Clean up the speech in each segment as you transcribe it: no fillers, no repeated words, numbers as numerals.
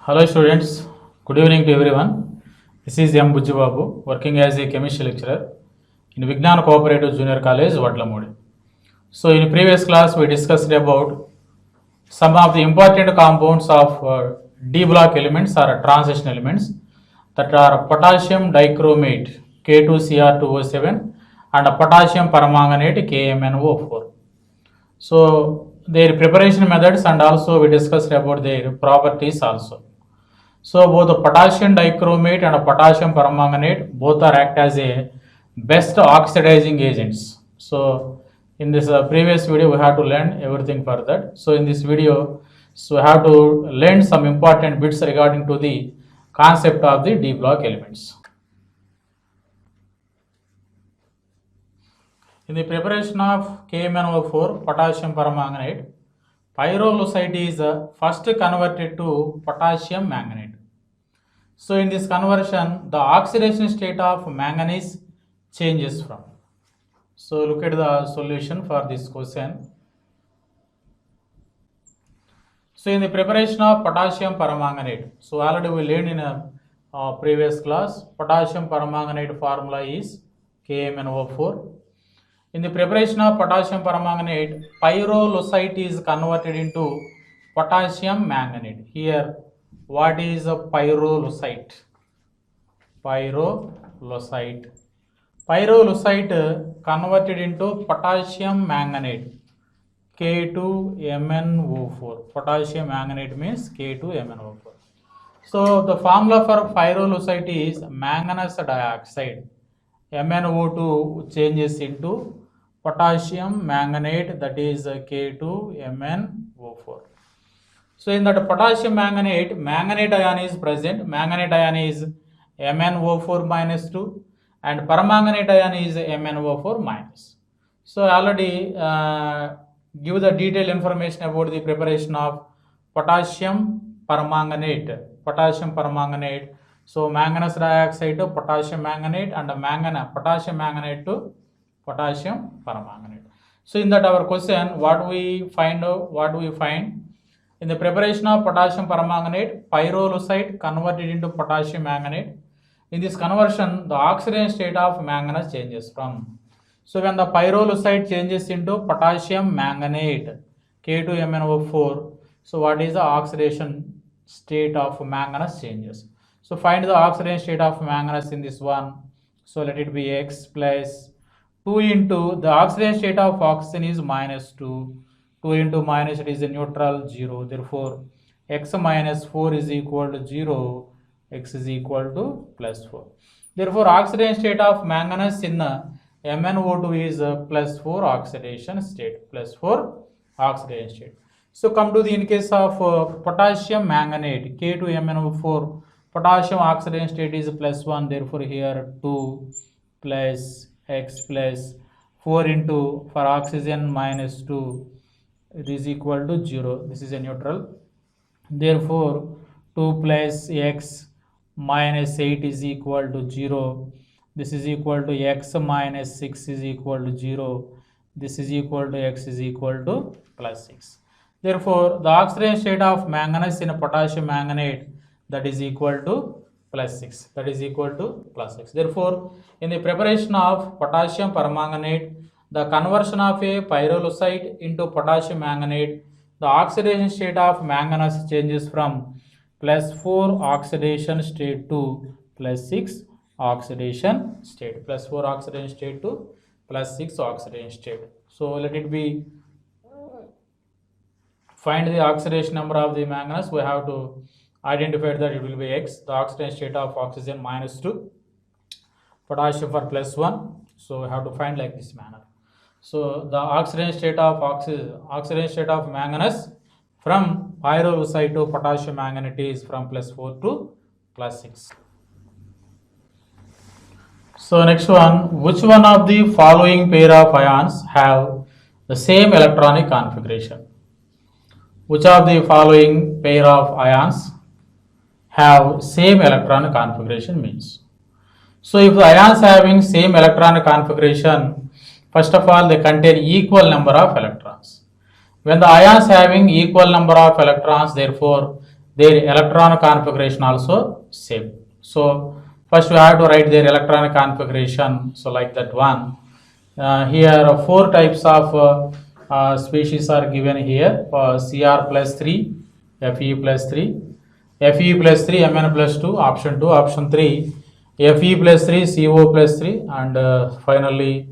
Hello students, good evening to everyone. This is M. Bujjibabu, working as a chemistry lecturer in Vignan Cooperative Junior College, Vatlamudi. So in previous class we discussed about some of the important compounds of D block elements or transition elements that are potassium dichromate K2Cr2O7 and potassium permanganate KMnO4. So their preparation methods and also we discussed about their properties also. So both the potassium dichromate and potassium permanganate both are act as a best oxidizing agents. So in this previous video we have to learn everything for that. So in this video, so we have to learn some important bits regarding to the concept of the D block elements. In the preparation of KMnO4 potassium permanganate, pyrolusite is first converted to potassium manganate. So in this conversion, the oxidation state of manganese changes from. So look at the solution for this question. So in the preparation of potassium permanganate, so already we learned in a previous class, potassium permanganate formula is KMnO4. In the preparation of potassium permanganate, pyrolusite is converted into potassium manganate. Here, what is a pyrolusite? Pyrolusite. Pyrolusite converted into potassium manganate, K2MnO4. Potassium manganate means K2MnO4. So the formula for pyrolusite is manganese dioxide. MnO2 changes into potassium manganate, that is K2MnO4. So in that potassium manganate, manganate ion is present. Manganate ion is MnO4 minus 2 and permanganate ion is MnO4 minus. So already give the detailed information about the preparation of potassium permanganate. Potassium permanganate. So manganese dioxide to potassium manganate and potassium manganate to potassium permanganate. So in that our question, what we find in the preparation of potassium permanganate, pyrolusite converted into potassium manganate. In this conversion, the oxidation state of manganese changes from. So when the pyrolusite changes into potassium manganate, K2MnO4, so what is the oxidation state of manganese changes? So find the oxidation state of manganese in this one. So let it be X plus 2 into the oxidation state of oxygen is minus 2. 2 into minus, it is a neutral 0. Therefore, X minus 4 is equal to 0. X is equal to plus 4. Therefore, oxidation state of manganese in MnO2 is plus 4 oxidation state. Plus 4 oxidation state. So come to the in case of potassium manganate, K2MnO4, potassium oxidation state is plus 1. Therefore, here 2 plus X plus 4 into for oxygen minus 2. It is equal to 0. This is a neutral. Therefore, 2 plus X minus 8 is equal to 0. This is equal to X minus 6 is equal to 0. This is equal to X is equal to plus 6. Therefore, the oxidation state of manganese in a potassium manganate, that is equal to plus 6. That is equal to plus 6. Therefore, in the preparation of potassium permanganate, the conversion of a pyrolusite into potassium manganate, the oxidation state of manganese changes from plus 4 oxidation state to plus 6 oxidation state. Plus 4 oxidation state to plus 6 oxidation state. So let it be, find the oxidation number of the manganese. We have to identify that it will be X. The oxidation state of oxygen minus 2. Potassium for plus 1. So we have to find like this manner. So the oxidation state of manganese from pyrolusite to potassium manganate is from plus 4 to plus 6. So next one, which one of the following pair of ions have the same electronic configuration? Which of the following pair of ions have same electronic configuration means? So if the ions having same electronic configuration, first of all, they contain equal number of electrons. When the ions having equal number of electrons, therefore, their electron configuration also same. So first we have to write their electronic configuration. So like that one. Here four types of species are given here. Cr plus 3, Fe plus 3, Fe plus 3, Mn plus 2, option 2, option 3, Fe plus 3, Co plus 3, and finally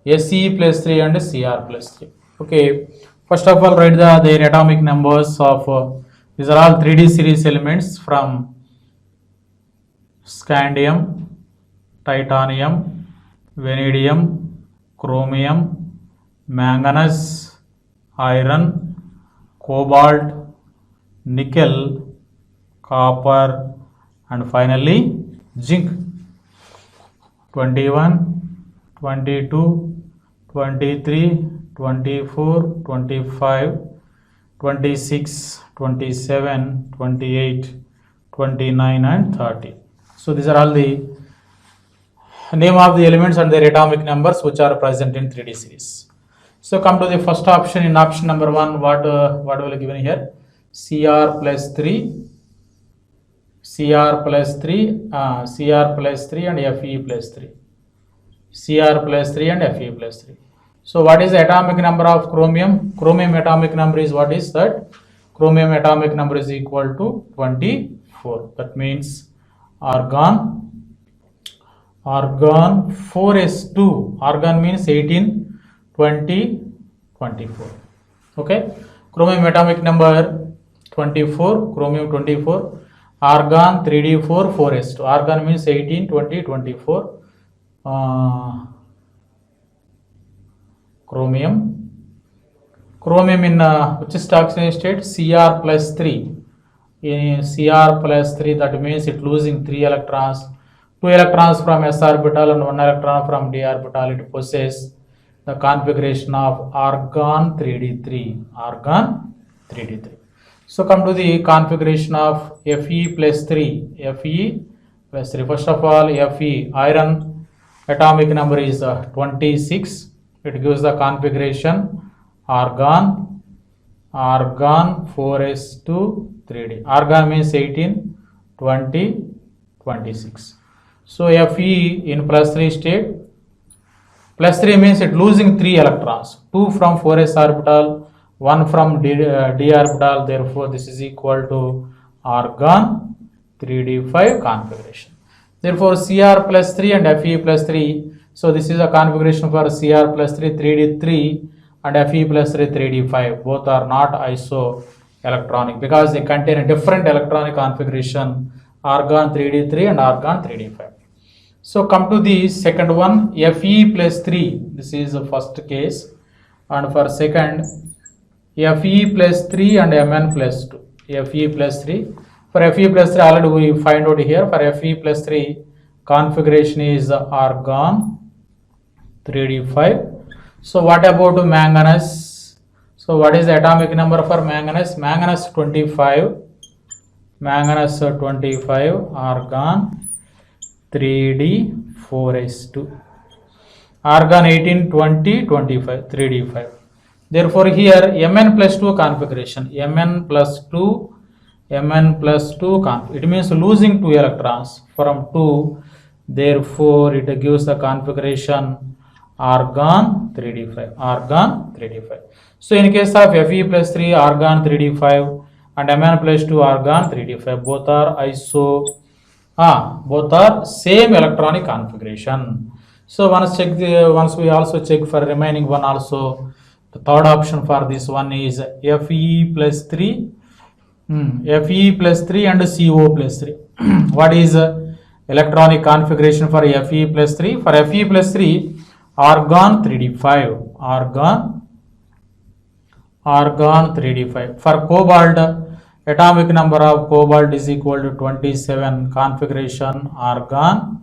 Se plus 3 and Cr plus 3. Okay, first of all write their atomic numbers of these are all 3D series elements from scandium, titanium, vanadium, chromium, manganese, iron, cobalt, nickel, copper, and finally zinc. 21, 22, 23, 24, 25, 26, 27, 28, 29, and 30. So these are all the name of the elements and their atomic numbers which are present in 3D series. So come to the first option. In option number 1, what will be given here? Cr plus 3, Cr plus 3, Cr plus 3 and Fe plus 3. Cr plus 3 and Fe plus 3. So what is the atomic number of chromium? Chromium atomic number is what is that? Chromium atomic number is equal to 24. That means argon 4s2. Argon means 18, 20, 24. Okay. Chromium atomic number 24. Chromium 24. Argon 3d4, 4s2. Argon means 18, 20, 24. Chromium in which is oxidation state? Cr plus 3. In Cr plus 3, that means it losing 3 electrons. 2 electrons from s orbital and 1 electron from d orbital. It possesses the configuration of argon 3d3. Argon 3d3. So come to the configuration of Fe plus 3. Fe plus 3. First of all, Fe, iron atomic number is 26. It gives the configuration argon 4s2 3d. Argon means 18, 20, 26. So Fe in plus 3 state. Plus 3 means it losing 3 electrons. 2 from 4s orbital, 1 from d orbital. Therefore, this is equal to argon 3d5 configuration. Therefore, Cr plus 3 and Fe plus 3. So this is a configuration for Cr plus 3, 3d3 and Fe plus 3, 3d5. Both are not isoelectronic because they contain a different electronic configuration, argon 3d3 and argon 3d5. So come to the second one, Fe plus 3. This is the first case. And for second, Fe plus 3 and Mn plus 2. Fe plus 3. For Fe plus 3, already we find out here. For Fe plus 3, configuration is argon 3d5. So what about manganese? So what is the atomic number for manganese? Manganese 25. Manganese 25, argon 3d4s2. Argon 18, 20, 25, 3d5. Therefore here Mn plus 2 configuration. Mn plus 2, it means losing 2 electrons from 2. Therefore it gives the configuration argon 3d5. Argon 3d5. So in case of Fe plus 3, argon 3d5 and Mn plus 2, argon 3d5. Both are same electronic configuration. So once we also check for remaining one also. The third option for this one is Fe plus 3. Fe plus 3 and Co plus 3. What is electronic configuration for Fe plus 3? For Fe plus 3, argon 3d5. Argon 3d5. For cobalt, atomic number of cobalt is equal to 27. Configuration argon.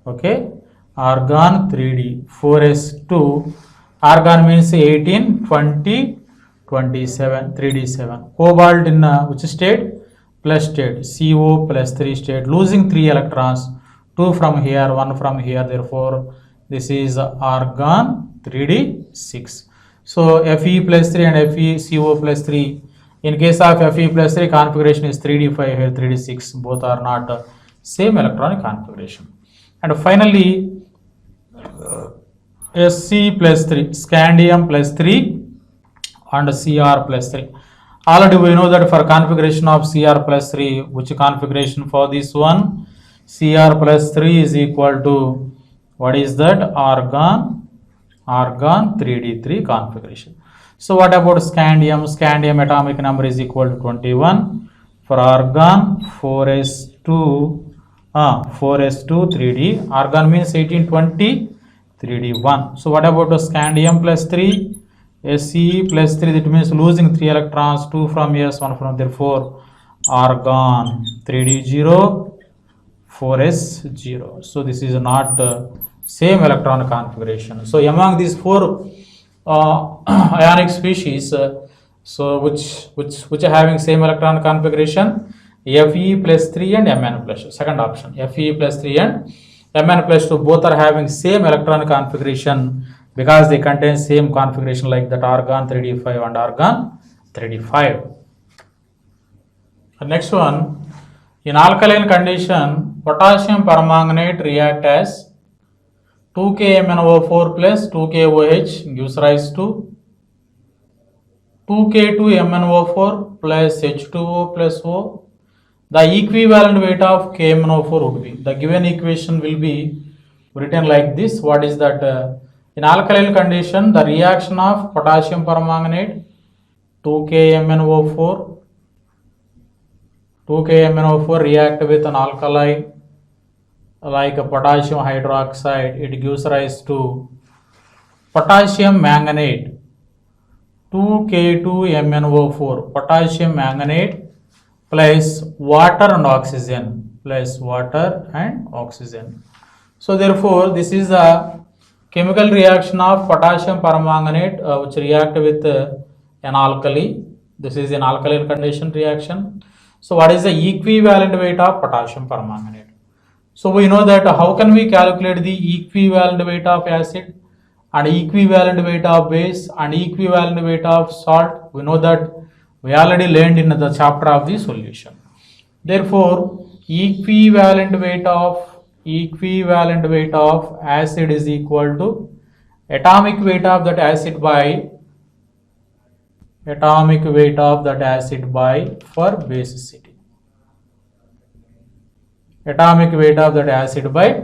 Okay. Argon 3d. 4s2. Argon means 18, 20, 27, 3d7. Cobalt in which state? Plus state. Co plus 3 state. Losing 3 electrons. 2 from here, 1 from here. Therefore, this is argon 3d6. So Fe plus 3 and Co plus 3 In case of Fe plus 3, configuration is 3d5 here, 3d6. Both are not same electronic configuration. And finally, Sc plus 3, scandium plus 3 and Cr plus 3. Already we know that for configuration of Cr plus 3, which configuration for this one? Cr plus 3 is equal to, what is that? Argon 3d3 configuration. So what about scandium? Scandium atomic number is equal to 21. For argon, 4s2 3d. Argon means 1820, 3d1. So what about the scandium plus 3? Se plus 3, that means losing 3 electrons, 2 from s, 1 from, therefore argon 3d0, 4s0. So this is not the same electron configuration. So among these four ionic species, so which are having same electron configuration, Fe plus 3 and Mn plus 2. Second option, Fe plus 3 and Mn plus 2, both are having same electron configuration because they contain same configuration like that argon 3d5 and argon 3d5. The next one, in alkaline condition, potassium permanganate react as 2KMnO4 plus 2KOH gives rise to 2K2MnO4 plus H2O plus O. The equivalent weight of KMnO4 would be, the given equation will be written like this. What is that? In alkaline condition, the reaction of potassium permanganate 2KMnO4 react with an alkali like a potassium hydroxide, it gives rise to potassium manganate 2K2MnO4, potassium manganate plus water and oxygen, So therefore this is the chemical reaction of potassium permanganate which react with an alkali. This is an alkaline condition reaction. So what is the equivalent weight of potassium permanganate? So we know that how can we calculate the equivalent weight of acid and equivalent weight of base and equivalent weight of salt? We know that we already learned in the chapter of the solution. Therefore, equivalent weight of acid is equal to atomic weight of that acid by for basicity. Atomic weight of that acid by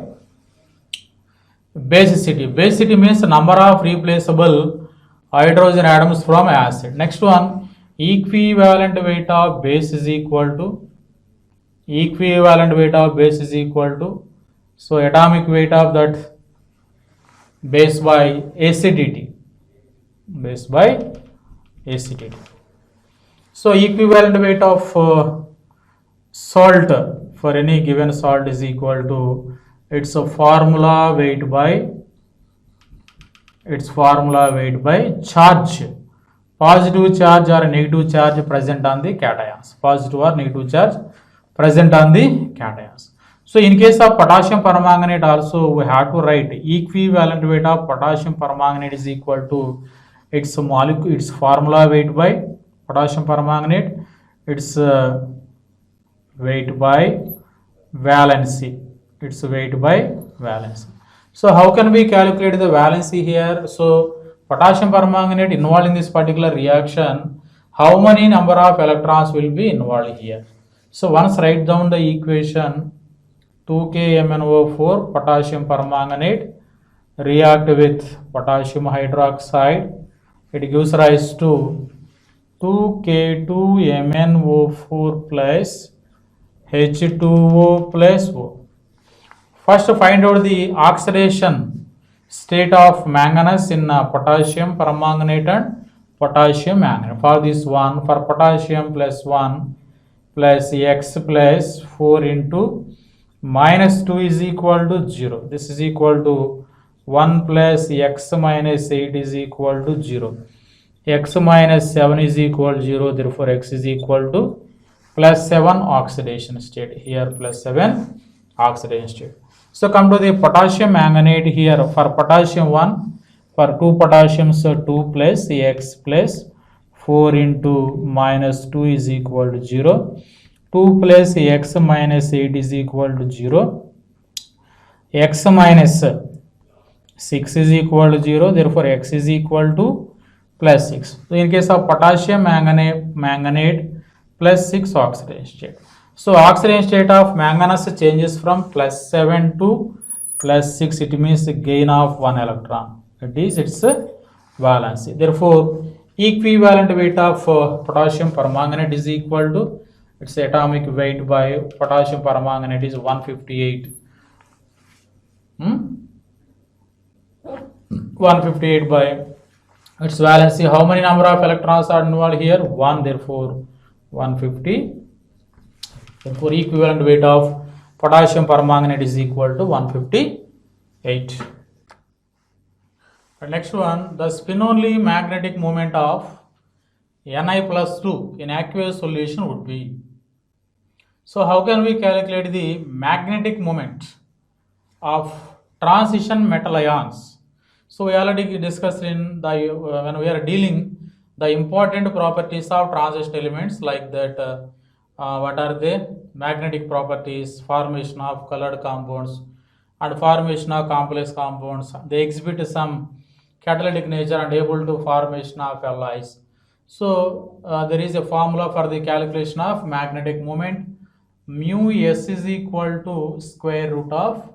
basicity. Basicity means number of replaceable hydrogen atoms from acid. Next one, equivalent weight of base is equal to so atomic weight of that base by acidity. So equivalent weight of salt for any given salt is equal to its formula weight by charge, positive charge or negative charge present on the cations, positive or negative charge present on the cations. So in case of potassium permanganate also we have to write equivalent weight of potassium permanganate is equal to its molecule, its formula weight by potassium permanganate, its weight by valency, So how can we calculate the valency here? So potassium permanganate involved in this particular reaction, how many number of electrons will be involved here? So once write down the equation, 2KMnO4 potassium permanganate react with potassium hydroxide, it gives rise to 2K2MnO4 plus H2O plus O. First find out the oxidation state of manganese in potassium permanganate and potassium manganate. For this one, for potassium plus 1 plus X plus 4 into minus 2 is equal to 0. This is equal to 1 plus X minus 8 is equal to 0. X minus 7 is equal to 0. Therefore, X is equal to plus 7 oxidation state. Here plus 7 oxidation state. So come to the potassium manganate here. For potassium 1, for 2 potassiums 2 plus X plus 4 into minus 2 is equal to 0. 2 plus x minus 8 is equal to 0. X minus 6 is equal to 0. Therefore, x is equal to plus 6. So, in case of potassium manganate plus 6 oxidation state. So, oxidation state of manganese changes from plus 7 to plus 6. It means gain of 1 electron. It is its valency. Therefore, equivalent weight of potassium permanganate is equal to its atomic weight by potassium permanganate is 158. 158 by its valency. How many number of electrons are involved here? 1. Therefore, 150. Therefore, equivalent weight of potassium permanganate is equal to 158. And next one, the spin-only magnetic moment of Ni plus 2 in aqueous solution would be. So, how can we calculate the magnetic moment of transition metal ions? So, we already discussed in the when we are dealing the important properties of transition elements, like that. What are they? Magnetic properties, formation of colored compounds, and formation of complex compounds. They exhibit some catalytic nature and able to formation of alloys. So there is a formula for the calculation of magnetic moment. Mu s is equal to square root of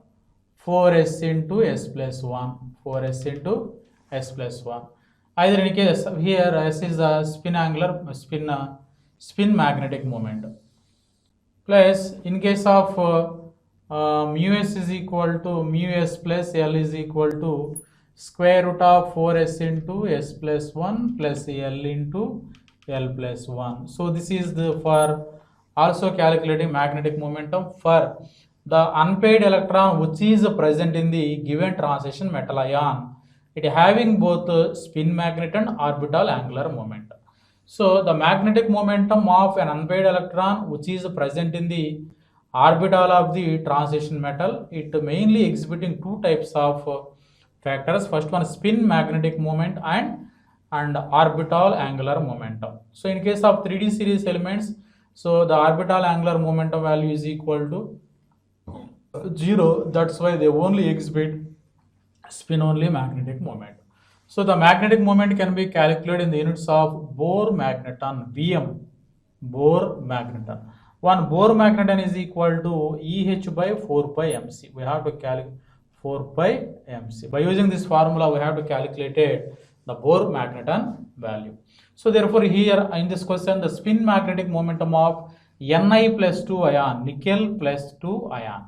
4s into s plus 1. 4s into s plus 1. Either in case here s is a spin magnetic moment. Plus in case of mu s is equal to mu s plus L is equal to square root of 4s into s plus 1 plus L into L plus 1. So this is the for also calculating magnetic momentum for the unpaired electron which is present in the given transition metal ion. It having both spin magnet and orbital angular momentum. So the magnetic momentum of an unpaired electron which is present in the orbital of the transition metal, it mainly exhibiting two types of factors. First one, spin magnetic moment and orbital angular momentum. So in case of 3D series elements, so the orbital angular momentum value is equal to 0. That's why they only exhibit spin only magnetic moment. So the magnetic moment can be calculated in the units of Bohr magneton, Bm, Bohr magneton. One Bohr magneton is equal to EH by 4 pi mc. We have to calculate 4 pi mc. By using this formula, we have to calculate the Bohr magneton value. So therefore, here in this question, the spin magnetic momentum of Ni plus 2 ion, nickel plus 2 ion.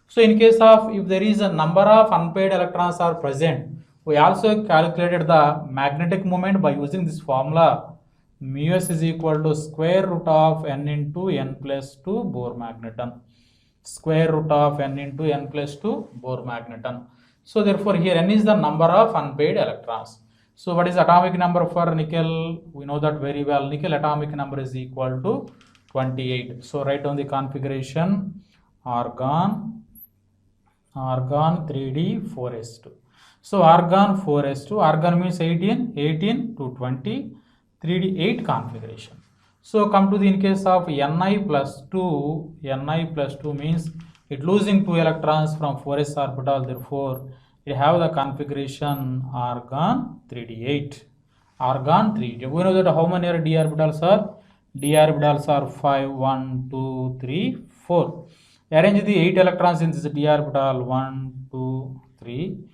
So in case of if there is a number of unpaired electrons are present, we also calculated the magnetic moment by using this formula. Mu s is equal to square root of n into n plus 2 Bohr magneton. Square root of n into n plus 2 Bohr magneton. So therefore here n is the number of unpaired electrons. So what is atomic number for nickel? We know that very well. Nickel atomic number is equal to 28. So write down the configuration: argon 3d 4s2. So argon 4s2, argon means 18 to 20, 3d 8 configuration. So come to the in case of Ni plus 2, Ni plus 2 means it losing 2 electrons from 4s orbital, therefore it have the configuration argon 3d8. Argon 3d. We know that how many are d orbitals are? D orbitals are 5, 1, 2, 3, 4. Arrange the 8 electrons in this d orbital: 1, 2, 3,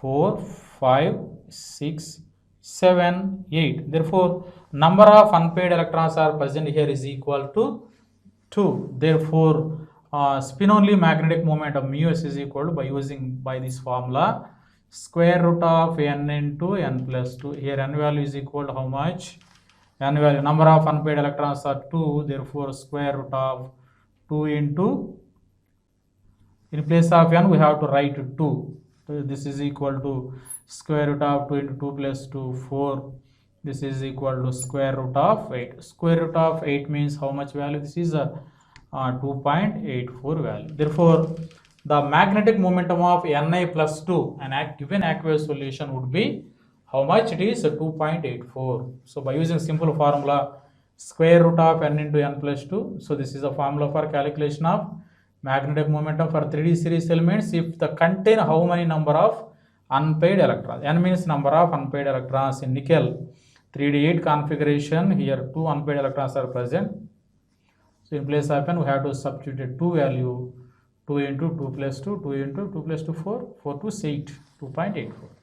4, 5, 6, 7, 8. Therefore, number of unpaired electrons are present here is equal to 2. Therefore, spin only magnetic moment of mu s is equal to, by using by this formula, square root of n into n plus 2. Here n value is equal to how much? N value, number of unpaired electrons are 2. Therefore, square root of 2 into, in place of n we have to write 2. So this is equal to square root of 2 into 2 plus 2, 4. This is equal to square root of 8. Square root of 8 means how much value? This is a 2.84 value. Therefore, the magnetic momentum of Ni plus 2 and given aqueous solution would be How much it is? 2.84. So by using simple formula, square root of n into n plus 2. So this is a formula for calculation of magnetic momentum for 3D series elements if the contain how many number of unpaired electrons. N means number of unpaired electrons in nickel 3D8 configuration. Here 2 unpaired electrons are present. So in place of n we have to substitute 2 value, 2 into 2 plus 2, 2 into 2 plus 2 4, 4 to 8, 2.84.